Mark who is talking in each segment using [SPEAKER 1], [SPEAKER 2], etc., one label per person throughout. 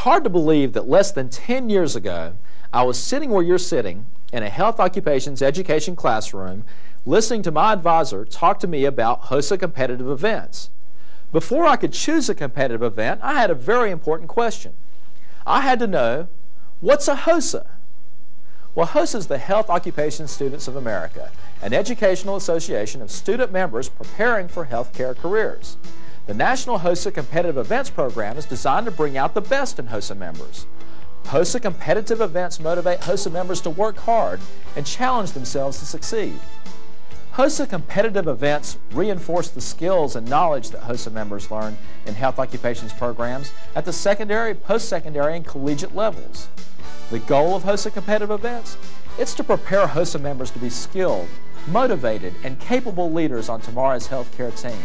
[SPEAKER 1] hard to believe that less than 10 years ago, I was sitting where you're sitting in a health occupations education classroom listening to my advisor talk to me about HOSA competitive events. Before I could choose a competitive event, I had a very important question. I had to know, what's a HOSA? Well, HOSA is the Health Occupation Students of America, an educational association of student members preparing for healthcare careers. The National HOSA Competitive Events Program is designed to bring out the best in HOSA members. HOSA competitive events motivate HOSA members to work hard and challenge themselves to succeed. HOSA competitive events reinforce the skills and knowledge that HOSA members learn in health occupations programs at the secondary, post-secondary, and collegiate levels. The goal of HOSA competitive events is to prepare HOSA members to be skilled, motivated, and capable leaders on tomorrow's healthcare team.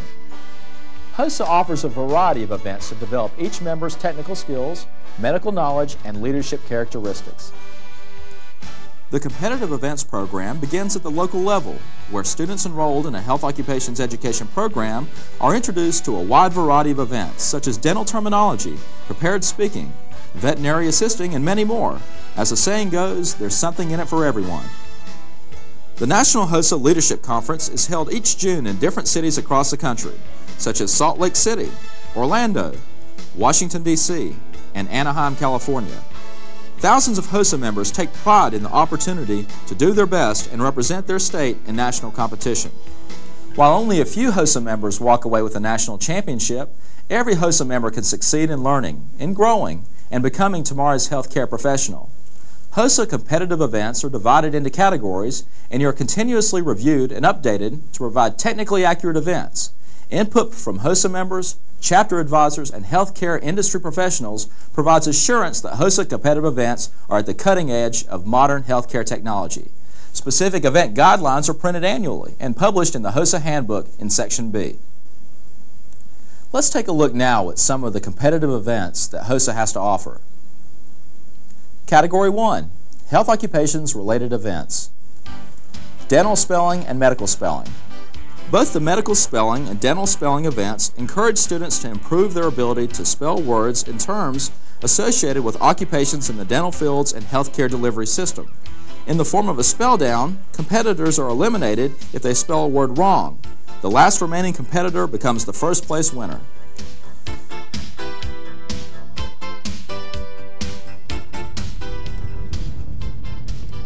[SPEAKER 1] HOSA offers a variety of events to develop each member's technical skills, medical knowledge, and leadership characteristics. The competitive events program begins at the local level, where students enrolled in a health occupations education program are introduced to a wide variety of events, such as dental terminology, prepared speaking, veterinary assisting, and many more. As the saying goes, there's something in it for everyone. The National HOSA Leadership Conference is held each June in different cities across the country, such as Salt Lake City, Orlando, Washington, D.C., and Anaheim, California. Thousands of HOSA members take pride in the opportunity to do their best and represent their state in national competition. While only a few HOSA members walk away with a national championship, every HOSA member can succeed in learning, in growing, and becoming tomorrow's healthcare professional. HOSA competitive events are divided into categories, and you're continuously reviewed and updated to provide technically accurate events. Input from HOSA members, chapter advisors, and healthcare industry professionals provides assurance that HOSA competitive events are at the cutting edge of modern healthcare technology. Specific event guidelines are printed annually and published in the HOSA Handbook in Section B. Let's take a look now at some of the competitive events that HOSA has to offer. Category 1, Health Occupations Related Events. Dental spelling and medical spelling. Both the medical spelling and dental spelling events encourage students to improve their ability to spell words and terms associated with occupations in the dental fields and healthcare delivery system. In the form of a spell down, competitors are eliminated if they spell a word wrong. The last remaining competitor becomes the first place winner.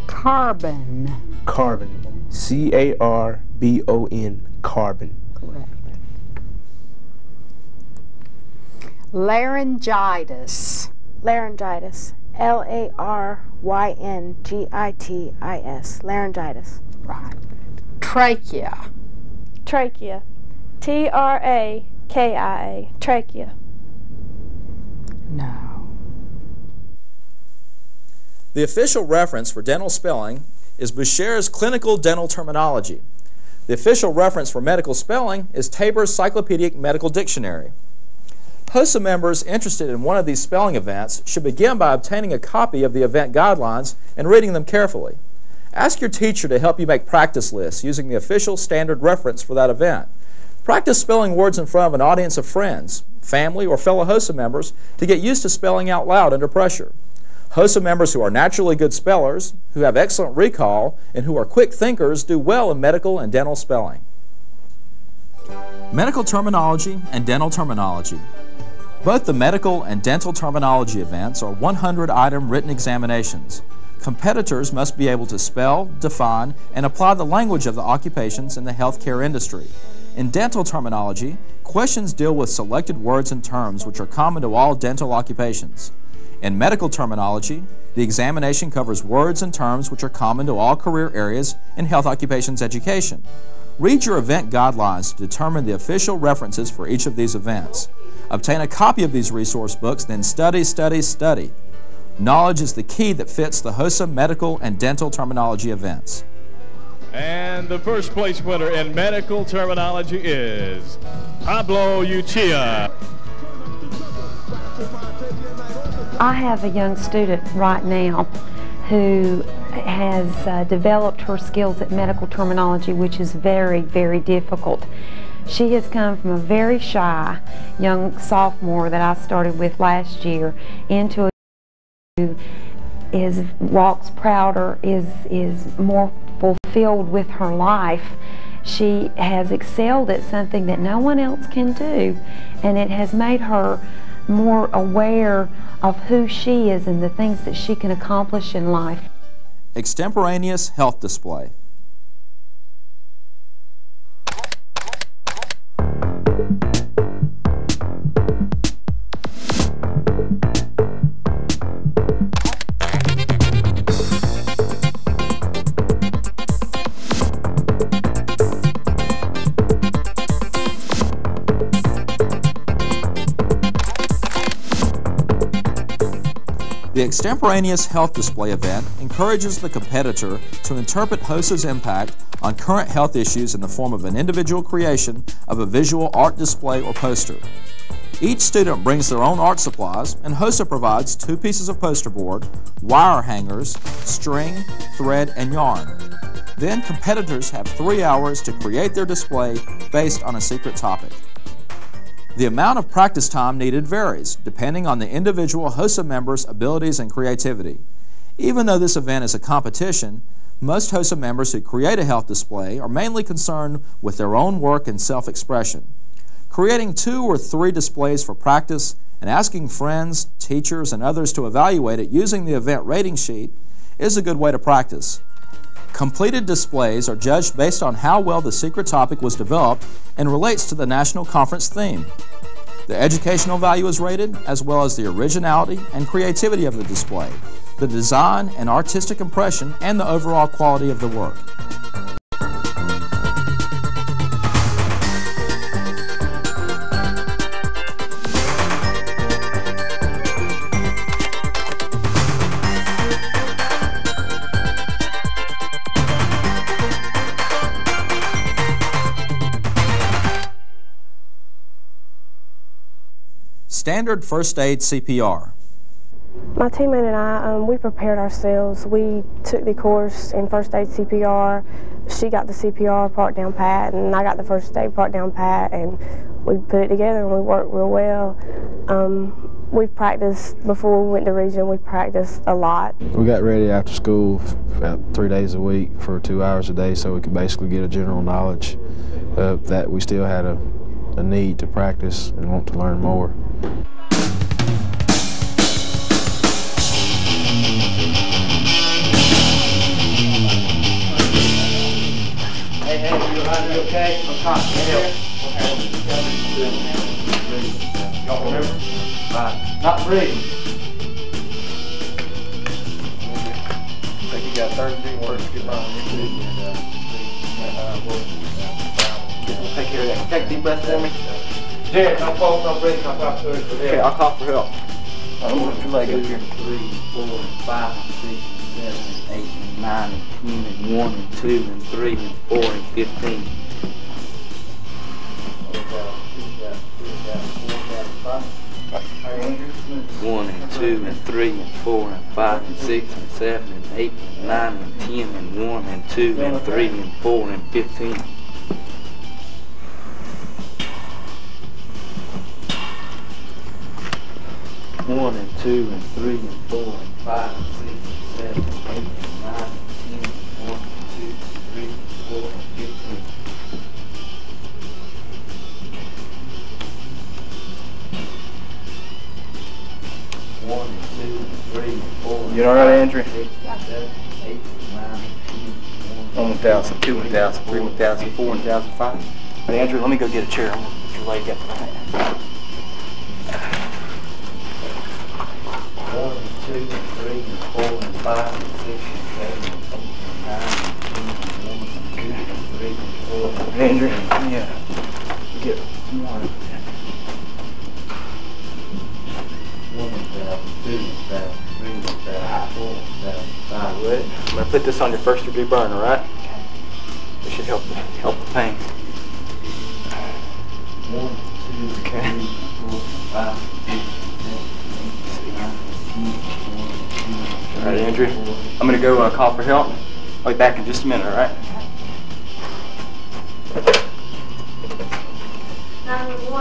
[SPEAKER 2] Carbon.
[SPEAKER 3] Carbon. C-A-R-B-O-N. Carbon.
[SPEAKER 2] Correct. Laryngitis.
[SPEAKER 4] Laryngitis. L-A-R-Y-N-G-I-T-I-S. Laryngitis.
[SPEAKER 2] Right. Trachea.
[SPEAKER 4] Trachea. T-R-A-K-I-A. Trachea.
[SPEAKER 2] No.
[SPEAKER 1] The official reference for dental spelling is Boucher's Clinical Dental Terminology. The official reference for medical spelling is Tabor's Cyclopedic Medical Dictionary. HOSA members interested in one of these spelling events should begin by obtaining a copy of the event guidelines and reading them carefully. Ask your teacher to help you make practice lists using the official standard reference for that event. Practice spelling words in front of an audience of friends, family, or fellow HOSA members to get used to spelling out loud under pressure. HOSA members who are naturally good spellers, who have excellent recall, and who are quick thinkers do well in medical and dental spelling. Medical terminology and dental terminology. Both the medical and dental terminology events are 100-item written examinations. Competitors must be able to spell, define, and apply the language of the occupations in the healthcare industry. In dental terminology, questions deal with selected words and terms which are common to all dental occupations. In medical terminology, the examination covers words and terms which are common to all career areas in health occupations education. Read your event guidelines to determine the official references for each of these events. Obtain a copy of these resource books, then study, study, study. Knowledge is the key that fits the HOSA medical and dental terminology events.
[SPEAKER 5] And the first place winner in medical terminology is Pablo Uchilla.
[SPEAKER 6] I have a young student right now who has developed her skills at medical terminology, which is very, very difficult. She has come from a very shy young sophomore that I started with last year into a who walks prouder, is more fulfilled with her life. She has excelled at something that no one else can do, and it has made her more aware of who she is and the things that she can accomplish in life.
[SPEAKER 1] Extemporaneous health display. The Extemporaneous Health Display event encourages the competitor to interpret HOSA's impact on current health issues in the form of an individual creation of a visual art display or poster. Each student brings their own art supplies, and HOSA provides 2 pieces of poster board, wire hangers, string, thread, and yarn. Then competitors have 3 hours to create their display based on a secret topic. The amount of practice time needed varies, depending on the individual HOSA member's abilities and creativity. Even though this event is a competition, most HOSA members who create a health display are mainly concerned with their own work and self-expression. Creating 2 or 3 displays for practice and asking friends, teachers, and others to evaluate it using the event rating sheet is a good way to practice. Completed displays are judged based on how well the secret topic was developed and relates to the national conference theme. The educational value is rated, as well as the originality and creativity of the display, the design and artistic impression, and the overall quality of the work. Standard first aid CPR.
[SPEAKER 4] My teammate and I, we prepared ourselves. We took the course in first aid CPR. She got the CPR part down pat, and I got the first aid part down pat, and we put it together and we worked real well. We've practiced before we went to region. We practiced a lot.
[SPEAKER 7] We got ready after school about 3 days a week for 2 hours a day, so we could basically get a general knowledge that we still had a need to practice and want to learn more.
[SPEAKER 3] You okay? I'm trying to help. Y'all remember? Right. Not breathing. I think you got 13 words to get on. Take care of that. Take a deep breath for me. Jared, don't fall, don't breathe, don't talk to us for help. Okay, I'll call for help. I'm going to your leg up here.
[SPEAKER 8] 3, 4, 5, 6, 7, 8, 9, 10, 1, 2, 3, 4, 15. 1, 2, 3, 4, 5, 6, 7, 8, 9, 10, 1, 2, 3, 4, 15. 1, 2, 3, 4, 5, 6, 7, 8, 9, 10, 1, 2, 3, 4, 15.
[SPEAKER 3] You all right, Andrew?
[SPEAKER 8] 6, 7, 8, 9, 10,
[SPEAKER 3] 1,000, 2, 1,000, 3, 1,000, 4, 1,005. Hey, Andrew, let me go get a chair. I'm going to put your leg up.
[SPEAKER 8] 1, 2, 3, 4, 5, 6, 7, 8, 9, 10, 1, 2, 3, 4.
[SPEAKER 3] Andrew, yeah. Get one.
[SPEAKER 8] 1,000, 2,000, 3,000, 4,000, 5.
[SPEAKER 3] I'm going to put this on your first degree burn, all right? It should help the pain.
[SPEAKER 8] 1, 2, 3, 4, 5, 6, 7, 8, 9, 10, 1, 2, 3,
[SPEAKER 3] All right, Andrew. I'm going to go call for help. I'll be back in just a minute, all right?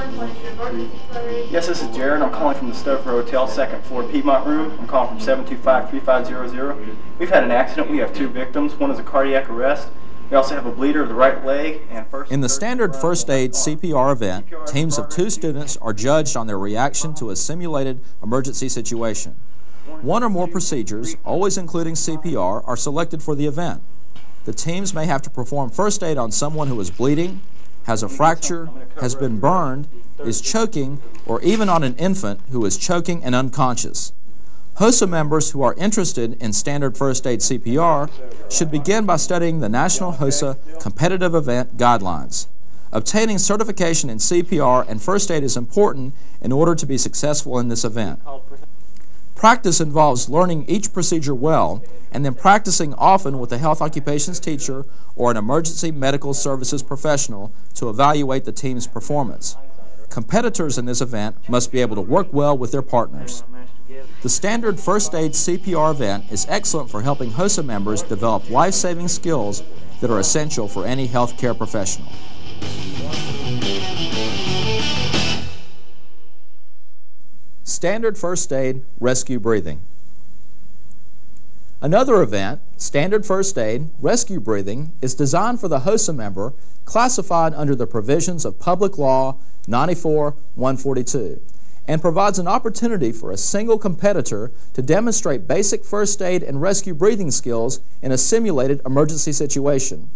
[SPEAKER 9] 1, what is your emergency code?
[SPEAKER 3] Yes, this is Jared. I'm calling from the Stover Hotel, second floor Piedmont room. I'm calling from 725-3500. We've had an accident. We have 2 victims. One is a cardiac arrest. We also have a bleeder of the right leg and first.
[SPEAKER 1] In the standard first aid CPR event, teams of 2 students are judged on their reaction to a simulated emergency situation. 1 or more procedures, always including CPR, are selected for the event. The teams may have to perform first aid on someone who is bleeding, has a fracture, has been burned, is choking, or even on an infant who is choking and unconscious. HOSA members who are interested in standard first aid CPR should begin by studying the National HOSA Competitive Event Guidelines. Obtaining certification in CPR and first aid is important in order to be successful in this event. Practice involves learning each procedure well and then practicing often with a health occupations teacher or an emergency medical services professional to evaluate the team's performance. Competitors in this event must be able to work well with their partners. The standard first aid CPR event is excellent for helping HOSA members develop life-saving skills that are essential for any healthcare professional. Standard first aid rescue breathing. Another event, standard first aid rescue breathing, is designed for the HOSA member classified under the provisions of Public Law 94-142 and provides an opportunity for a single competitor to demonstrate basic first aid and rescue breathing skills in a simulated emergency situation.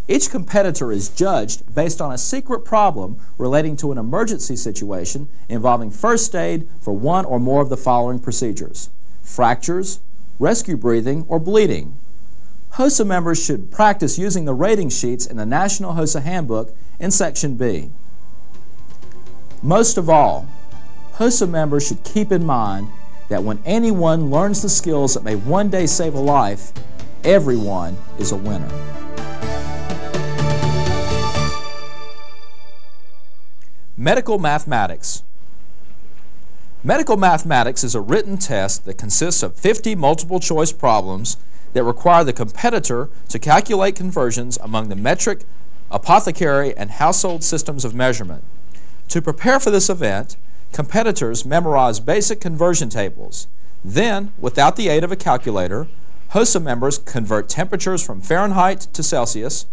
[SPEAKER 1] Each competitor is judged based on a secret problem relating to an emergency situation involving first aid for 1 or more of the following procedures: fractures, rescue breathing, or bleeding. HOSA members should practice using the rating sheets in the National HOSA Handbook in Section B. Most of all, HOSA members should keep in mind that when anyone learns the skills that may one day save a life, everyone is a winner. Medical mathematics. Medical mathematics is a written test that consists of 50 multiple choice problems that require the competitor to calculate conversions among the metric, apothecary, and household systems of measurement. To prepare for this event, competitors memorize basic conversion tables. Then, without the aid of a calculator, HOSA members convert temperatures from Fahrenheit to Celsius,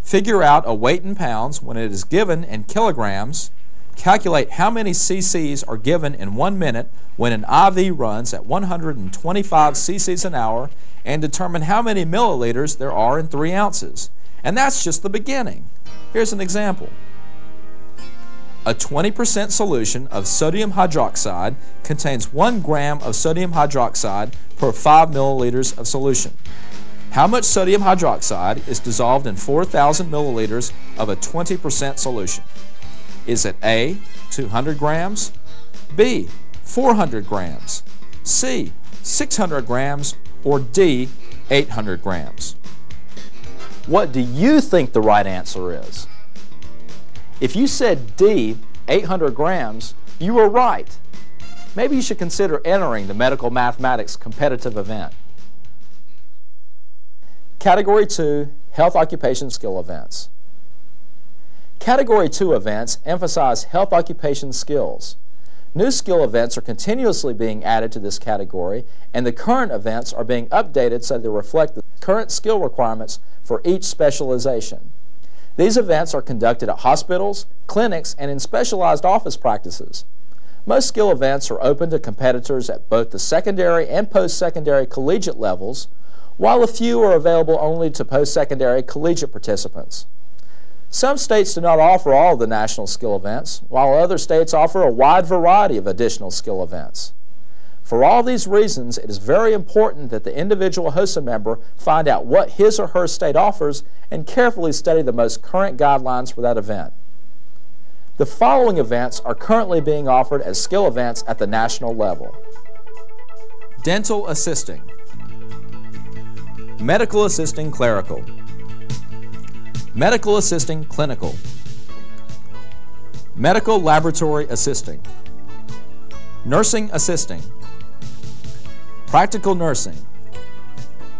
[SPEAKER 1] figure out a weight in pounds when it is given in kilograms, calculate how many cc's are given in 1 minute when an IV runs at 125 cc's an hour, and determine how many milliliters there are in 3 ounces. And that's just the beginning. Here's an example. A 20% solution of sodium hydroxide contains 1 gram of sodium hydroxide per 5 milliliters of solution. How much sodium hydroxide is dissolved in 4,000 milliliters of a 20% solution? Is it A, 200 grams, B, 400 grams, C, 600 grams, or D, 800 grams? What do you think the right answer is? If you said D, 800 grams, you were right. Maybe you should consider entering the medical mathematics competitive event. Category 2, health occupation skill events. Category 2 events emphasize health occupation skills. New skill events are continuously being added to this category, and the current events are being updated so they reflect the current skill requirements for each specialization. These events are conducted at hospitals, clinics, and in specialized office practices. Most skill events are open to competitors at both the secondary and post-secondary collegiate levels, while a few are available only to post-secondary collegiate participants. Some states do not offer all of the national skill events, while other states offer a wide variety of additional skill events. For all these reasons, it is very important that the individual HOSA member find out what his or her state offers and carefully study the most current guidelines for that event. The following events are currently being offered as skill events at the national level: dental assisting, medical assisting clerical, medical assisting clinical, medical laboratory assisting, nursing assisting, practical nursing,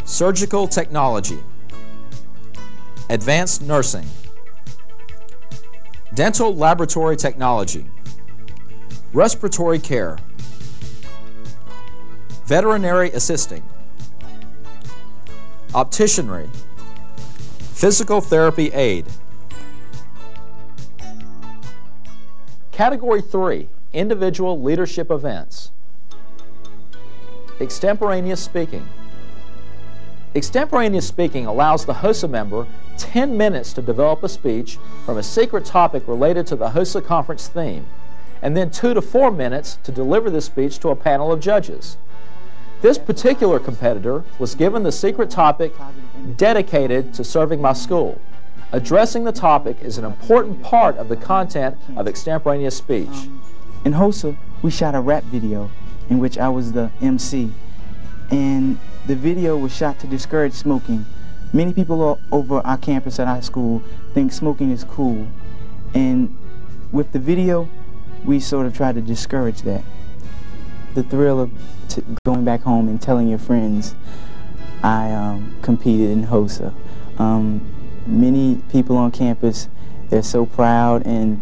[SPEAKER 1] surgical technology, advanced nursing, dental laboratory technology, respiratory care, veterinary assisting, opticianry, physical therapy aid. Category 3, individual leadership events. Extemporaneous speaking. Extemporaneous speaking allows the HOSA member 10 minutes to develop a speech from a secret topic related to the HOSA conference theme, and then 2 to 4 minutes to deliver the speech to a panel of judges. This particular competitor was given the secret topic dedicated to serving my school. Addressing the topic is an important part of the content of extemporaneous speech.
[SPEAKER 10] In HOSA, we shot a rap video in which I was the MC, and the video was shot to discourage smoking. Many people over our campus at our school think smoking is cool, and with the video, we sort of tried to discourage that. The thrill of going back home and telling your friends I competed in HOSA. Many people on campus, they're so proud, and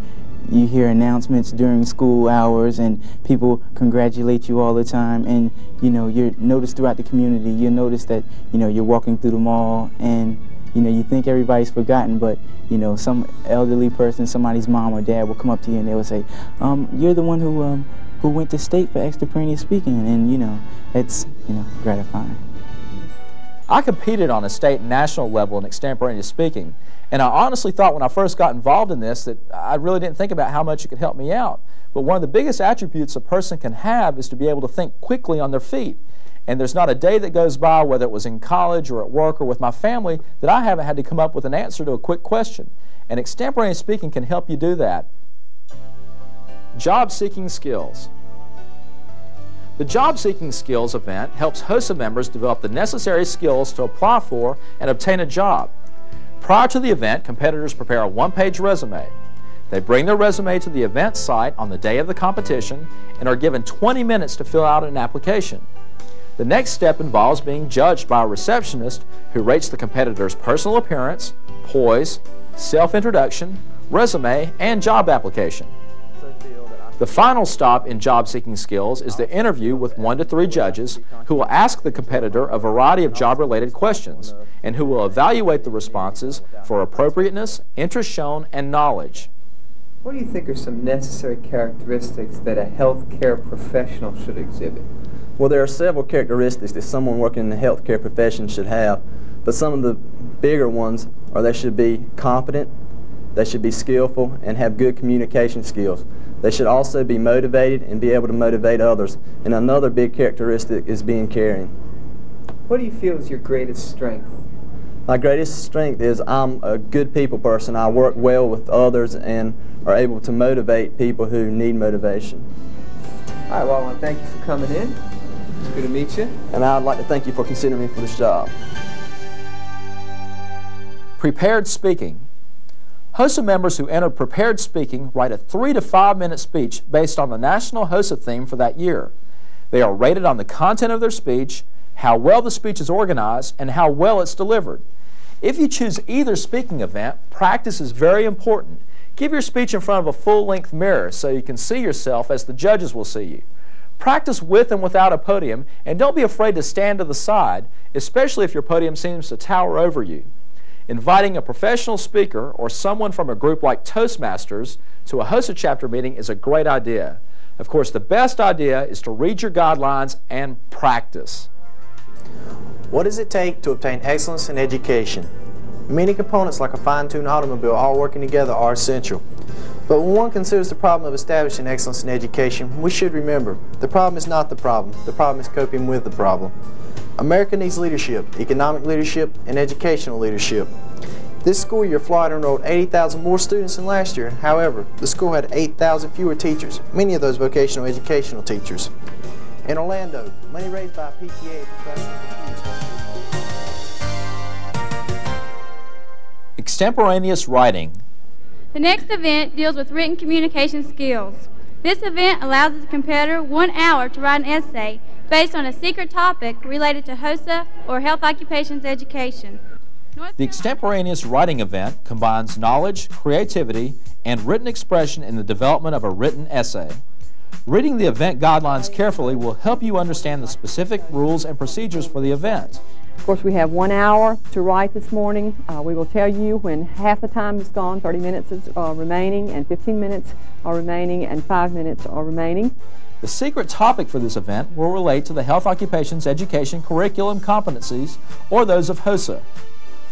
[SPEAKER 10] you hear announcements during school hours and people congratulate you all the time, and you know, you're noticed throughout the community. You'll notice that, you know, you're walking through the mall and, you know, you think everybody's forgotten, but, you know, some elderly person, somebody's mom or dad will come up to you and they will say, you're the one who went to state for extemporaneous speaking, and, you know, it's, you know, gratifying.
[SPEAKER 1] I competed on a state and national level in extemporaneous speaking, and I honestly thought when I first got involved in this that I really didn't think about how much it could help me out. But one of the biggest attributes a person can have is to be able to think quickly on their feet. And there's not a day that goes by, whether it was in college or at work or with my family, that I haven't had to come up with an answer to a quick question. And extemporaneous speaking can help you do that. Job-seeking skills. The Job-Seeking Skills event helps HOSA members develop the necessary skills to apply for and obtain a job. Prior to the event, competitors prepare a one-page resume. They bring their resume to the event site on the day of the competition and are given 20 minutes to fill out an application. The next step involves being judged by a receptionist who rates the competitor's personal appearance, poise, self-introduction, resume, and job application. The final stop in job-seeking skills is the interview with 1 to 3 judges who will ask the competitor a variety of job-related questions and who will evaluate the responses for appropriateness, interest shown, and knowledge.
[SPEAKER 11] What do you think are some necessary characteristics that a healthcare professional should exhibit?
[SPEAKER 12] Well, there are several characteristics that someone working in the healthcare profession should have, but some of the bigger ones are they should be competent, they should be skillful, and have good communication skills. They should also be motivated and be able to motivate others. And another big characteristic is being caring.
[SPEAKER 11] What do you feel is your greatest strength?
[SPEAKER 12] My greatest strength is I'm a good people person. I work well with others and are able to motivate people who need motivation.
[SPEAKER 11] All right, well, I want to thank you for coming in. It's good to meet you.
[SPEAKER 12] And I'd like to thank you for considering me for this job.
[SPEAKER 1] Prepared speaking. HOSA members who enter prepared speaking write a 3 to 5 minute speech based on the national HOSA theme for that year. They are rated on the content of their speech, how well the speech is organized, and how well it's delivered. If you choose either speaking event, practice is very important. Give your speech in front of a full-length mirror so you can see yourself as the judges will see you. Practice with and without a podium, and don't be afraid to stand to the side, especially if your podium seems to tower over you. Inviting a professional speaker or someone from a group like Toastmasters to a HOSA chapter meeting is a great idea. Of course, the best idea is to read your guidelines and practice.
[SPEAKER 13] What does it take to obtain excellence in education? Many components like a fine-tuned automobile all working together are essential. But when one considers the problem of establishing excellence in education, we should remember the problem is not the problem is coping with the problem. America needs leadership, economic leadership, and educational leadership. This school year, Florida enrolled 80,000 more students than last year. However, the school had 8,000 fewer teachers, many of those vocational educational teachers. In Orlando, money raised by PTA
[SPEAKER 1] Extemporaneous writing.
[SPEAKER 9] The next event deals with written communication skills. This event allows the competitor 1 hour to write an essay based on a secret topic related to HOSA or health occupations education.
[SPEAKER 1] The Extemporaneous writing event combines knowledge, creativity, and written expression in the development of a written essay. Reading the event guidelines carefully will help you understand the specific rules and procedures for the event.
[SPEAKER 14] Of course, we have 1 hour to write this morning. We will tell you when half the time is gone, 30 minutes is remaining, and 15 minutes are remaining, and 5 minutes are remaining.
[SPEAKER 1] The secret topic for this event will relate to the health occupations education curriculum competencies, or those of HOSA.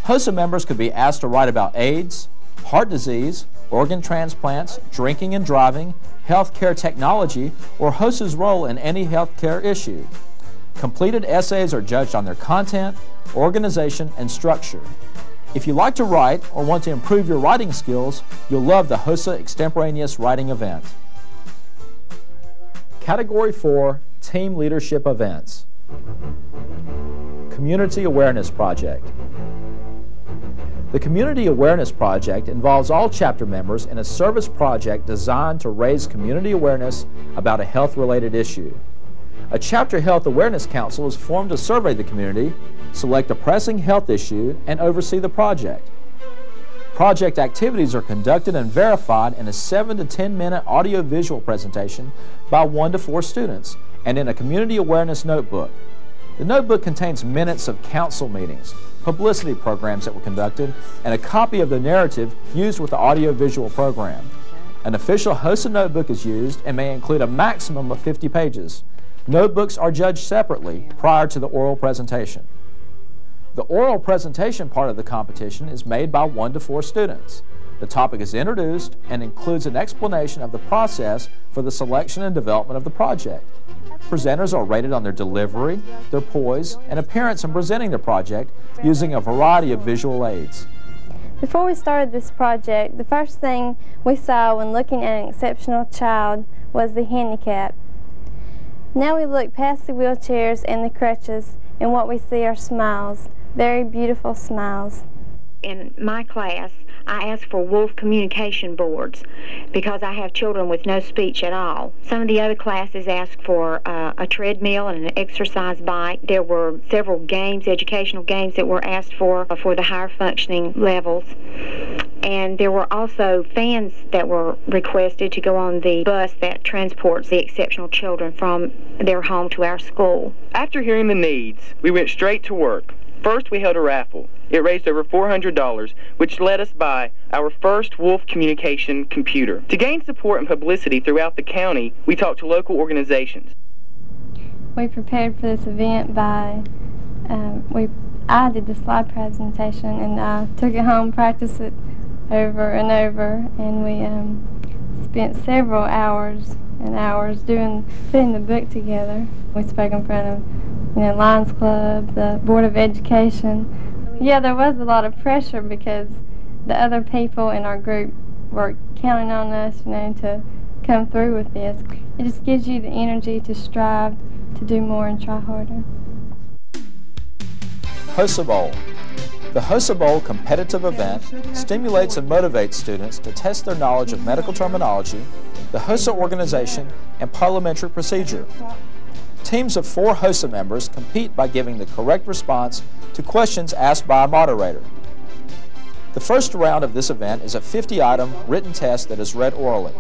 [SPEAKER 1] HOSA members could be asked to write about AIDS, heart disease, organ transplants, drinking and driving, healthcare technology, or HOSA's role in any healthcare issue. Completed essays are judged on their content, organization, and structure. If you like to write or want to improve your writing skills, you'll love the HOSA Extemporaneous writing event. Category 4, Team Leadership Events. Community Awareness Project. The Community Awareness Project involves all chapter members in a service project designed to raise community awareness about a health-related issue. A Chapter Health Awareness Council is formed to survey the community, select a pressing health issue, and oversee the project. Project activities are conducted and verified in a 7 to 10 minute audio-visual presentation by 1 to 4 students and in a community awareness notebook. The notebook contains minutes of council meetings, publicity programs that were conducted, and a copy of the narrative used with the audio-visual program. An official HOSA notebook is used and may include a maximum of 50 pages. Notebooks are judged separately prior to the oral presentation. The oral presentation part of the competition is made by 1 to 4 students. The topic is introduced and includes an explanation of the process for the selection and development of the project. Presenters are rated on their delivery, their poise, and appearance in presenting their project using a variety of visual aids.
[SPEAKER 15] Before we started this project, the first thing we saw when looking at an exceptional child was the handicap. Now we look past the wheelchairs and the crutches, and what we see are smiles, very beautiful smiles.
[SPEAKER 6] In my class, I asked for wolf communication boards because I have children with no speech at all. Some of the other classes asked for a treadmill and an exercise bike. There were several games, educational games, that were asked for the higher functioning levels. And there were also fans that were requested to go on the bus that transports the exceptional children from their home to our school.
[SPEAKER 16] After hearing the needs, we went straight to work. First, we held a raffle. It raised over $400, which led us buy our first Wolf Communication computer. To gain support and publicity throughout the county, we talked to local organizations.
[SPEAKER 15] We prepared for this event by, I did the slide presentation, and I took it home, practiced it over and over, and we spent several hours and hours putting the book together. We spoke in front of Lions Club, the Board of Education. Yeah, there was a lot of pressure because the other people in our group were counting on us, to come through with this. It just gives you the energy to strive to do more and try harder.
[SPEAKER 1] HOSA Bowl. The HOSA Bowl competitive event stimulates and motivates students to test their knowledge of medical terminology, the HOSA organization, and parliamentary procedure. Teams of 4 HOSA members compete by giving the correct response to questions asked by a moderator. The first round of this event is a 50-item written test that is read orally.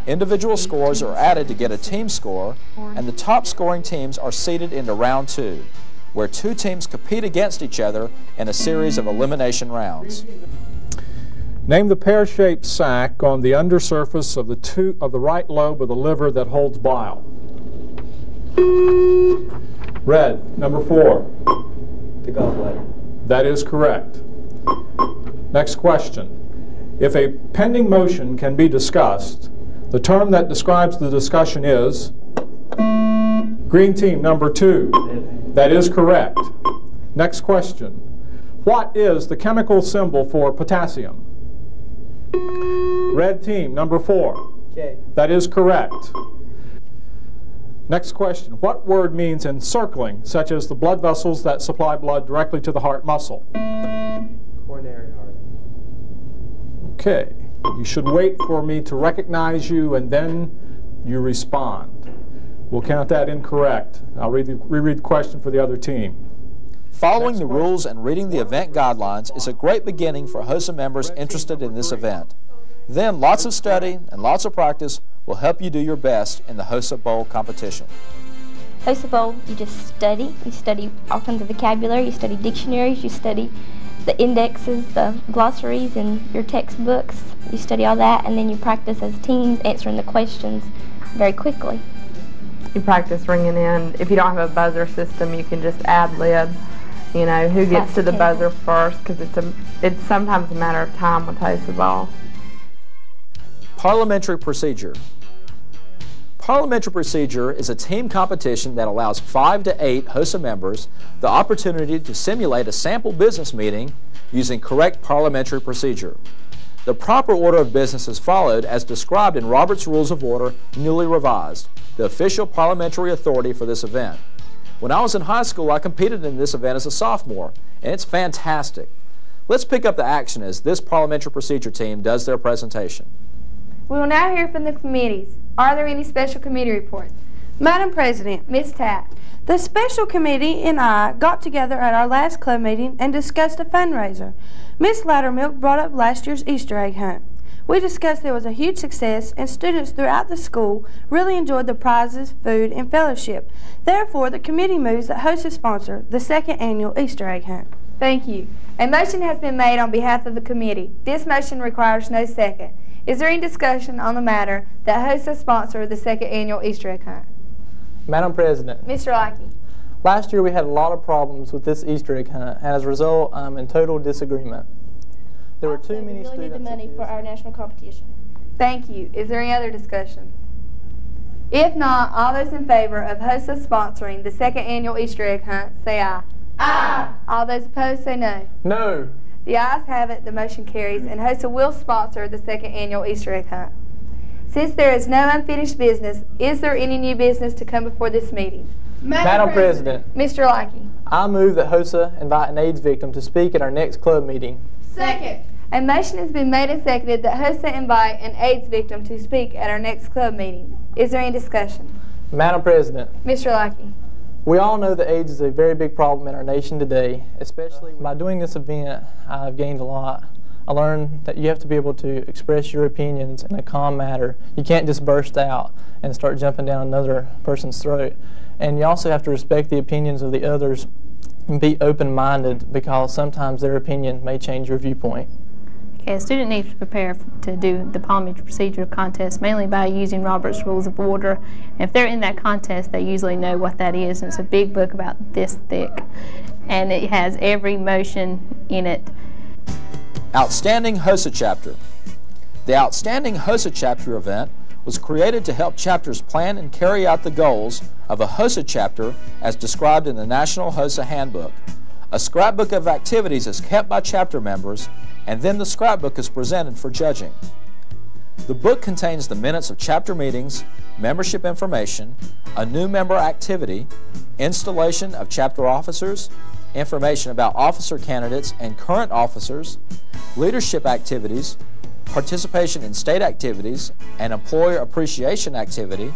[SPEAKER 1] Individual scores are added to get a team score, and the top scoring teams are seeded into round 2, where 2 teams compete against each other in a series of elimination rounds.
[SPEAKER 17] Name the pear-shaped sac on the undersurface of the right lobe of the liver that holds bile. Red, number 4.
[SPEAKER 8] The gallbladder.
[SPEAKER 17] That is correct. Next question. If a pending motion can be discussed, the term that describes the discussion is? Green team, number 2. That is correct. Next question. What is the chemical symbol for potassium? Red team, number 4.
[SPEAKER 8] K.
[SPEAKER 17] That is correct. Next question. What word means encircling, such as the blood vessels that supply blood directly to the heart muscle?
[SPEAKER 8] Coronary artery.
[SPEAKER 17] Okay. You should wait for me to recognize you and then you respond. We'll count that incorrect. I'll reread the question for the other team.
[SPEAKER 1] Following the rules and reading the event guidelines is a great beginning for HOSA members interested in this event. Then lots of study and lots of practice will help you do your best in the HOSA Bowl competition.
[SPEAKER 18] HOSA Bowl, you just study. You study all kinds of vocabulary, you study dictionaries, you study the indexes, the glossaries, and your textbooks. You study all that, and then you practice as teams answering the questions very quickly.
[SPEAKER 19] You practice ringing in. If you don't have a buzzer system, you can just ad-lib, you know, who gets to the buzzer first, because it's sometimes a matter of time with HOSA Bowl.
[SPEAKER 1] Parliamentary procedure. Parliamentary procedure is a team competition that allows 5 to 8 HOSA members the opportunity to simulate a sample business meeting using correct parliamentary procedure. The proper order of business is followed as described in Robert's Rules of Order, newly revised, the official parliamentary authority for this event. When I was in high school, I competed in this event as a sophomore, and it's fantastic. Let's pick up the action as this parliamentary procedure team does their presentation.
[SPEAKER 20] We will now hear from the committees. Are there any special committee reports?
[SPEAKER 21] Madam President,
[SPEAKER 20] Ms. Tapp.
[SPEAKER 21] The special committee and I got together at our last club meeting and discussed a fundraiser. Ms. Loudermilk brought up last year's Easter egg hunt. We discussed there was a huge success and students throughout the school really enjoyed the prizes, food, and fellowship. Therefore, the committee moves that HOSA sponsor the 2nd annual Easter egg hunt.
[SPEAKER 20] Thank you. A motion has been made on behalf of the committee. This motion requires no second. Is there any discussion on the matter that HOSA sponsor the 2nd annual Easter egg hunt?
[SPEAKER 22] Madam President.
[SPEAKER 20] Mr. Lackey.
[SPEAKER 22] Last year we had a lot of problems with this Easter egg hunt, and as a result, I'm in total disagreement. There were too many students.
[SPEAKER 20] We really need the money for our national competition. Thank you. Is there any other discussion? If not, all those in favor of HOSA sponsoring the 2nd annual Easter egg hunt, say aye. Aye. All those opposed, say no.
[SPEAKER 22] No.
[SPEAKER 20] The ayes have it, the motion carries, and HOSA will sponsor the 2nd annual Easter egg hunt. Since there is no unfinished business, is there any new business to come before this meeting?
[SPEAKER 22] Madam President.
[SPEAKER 20] Mr. Lackey.
[SPEAKER 22] I move that HOSA invite an AIDS victim to speak at our next club meeting.
[SPEAKER 20] Second. A motion has been made and seconded that HOSA invite an AIDS victim to speak at our next club meeting. Is there any discussion?
[SPEAKER 22] Madam President.
[SPEAKER 20] Mr. Lackey.
[SPEAKER 22] We all know that AIDS is a very big problem in our nation today, especially by doing this event. I've gained a lot. I learned that you have to be able to express your opinions in a calm manner. You can't just burst out and start jumping down another person's throat. And you also have to respect the opinions of the others and be open-minded, because sometimes their opinion may change your viewpoint.
[SPEAKER 23] Okay, a student needs to prepare to do the parliamentary procedure contest mainly by using Robert's Rules of Order. And if they're in that contest, they usually know what that is. And it's a big book about this thick, and it has every motion in it.
[SPEAKER 1] Outstanding HOSA Chapter. The Outstanding HOSA Chapter event was created to help chapters plan and carry out the goals of a HOSA chapter as described in the National HOSA Handbook. A scrapbook of activities is kept by chapter members, and then the scrapbook is presented for judging. The book contains the minutes of chapter meetings, membership information, a new member activity, installation of chapter officers, information about officer candidates and current officers, leadership activities, participation in state activities, and employer appreciation activity,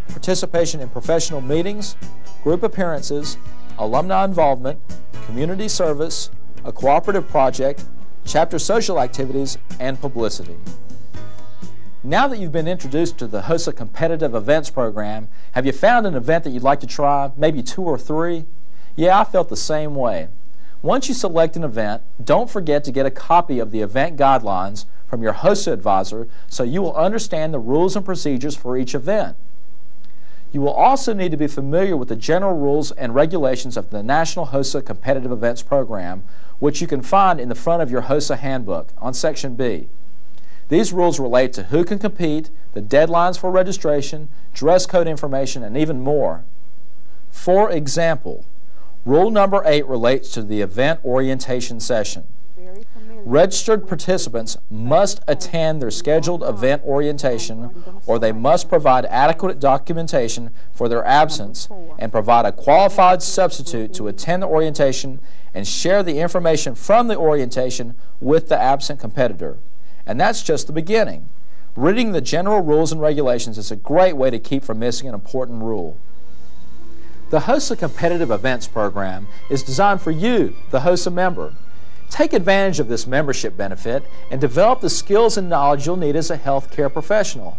[SPEAKER 1] participation in professional meetings, group appearances, alumni involvement, community service, a cooperative project, chapter social activities, and publicity. Now that you've been introduced to the HOSA Competitive Events Program, have you found an event that you'd like to try, maybe 2 or 3? Yeah, I felt the same way. Once you select an event, don't forget to get a copy of the event guidelines from your HOSA advisor so you will understand the rules and procedures for each event. You will also need to be familiar with the general rules and regulations of the National HOSA Competitive Events Program, which you can find in the front of your HOSA handbook on Section B. These rules relate to who can compete, the deadlines for registration, dress code information, and even more. For example, Rule number 8 relates to the event orientation session. Registered participants must attend their scheduled event orientation, or they must provide adequate documentation for their absence and provide a qualified substitute to attend the orientation and share the information from the orientation with the absent competitor. And that's just the beginning. Reading the general rules and regulations is a great way to keep from missing an important rule. The HOSA Competitive Events Program is designed for you, the HOSA member. Take advantage of this membership benefit and develop the skills and knowledge you'll need as a healthcare professional.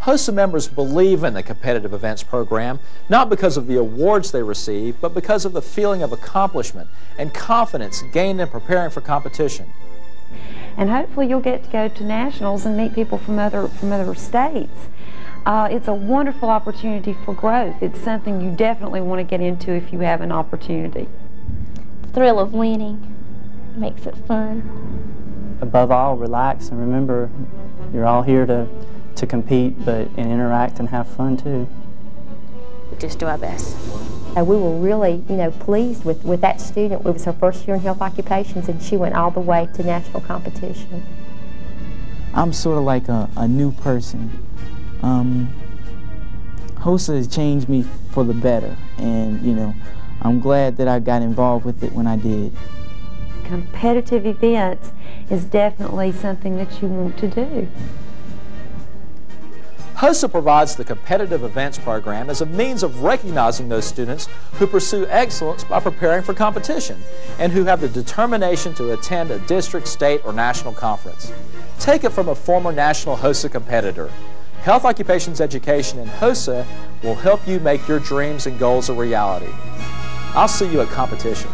[SPEAKER 1] HOSA members believe in the Competitive Events Program not because of the awards they receive, but because of the feeling of accomplishment and confidence gained in preparing for competition.
[SPEAKER 6] And hopefully you'll get to go to nationals and meet people from other states. It's a wonderful opportunity for growth. It's something you definitely want to get into if you have an opportunity.
[SPEAKER 18] The thrill of winning makes it fun.
[SPEAKER 2] Above all, relax and remember you're all here to compete, but interact and have fun too.
[SPEAKER 4] We just do our best.
[SPEAKER 5] We were really, pleased with that student. It was her first year in health occupations, and she went all the way to national competition.
[SPEAKER 10] I'm sort of like a new person. HOSA has changed me for the better, and I'm glad that I got involved with it when I did.
[SPEAKER 6] Competitive events is definitely something that you want to do.
[SPEAKER 1] HOSA provides the Competitive Events Program as a means of recognizing those students who pursue excellence by preparing for competition and who have the determination to attend a district, state, or national conference. Take it from a former national HOSA competitor. Health Occupations Education and HOSA will help you make your dreams and goals a reality. I'll see you at competition.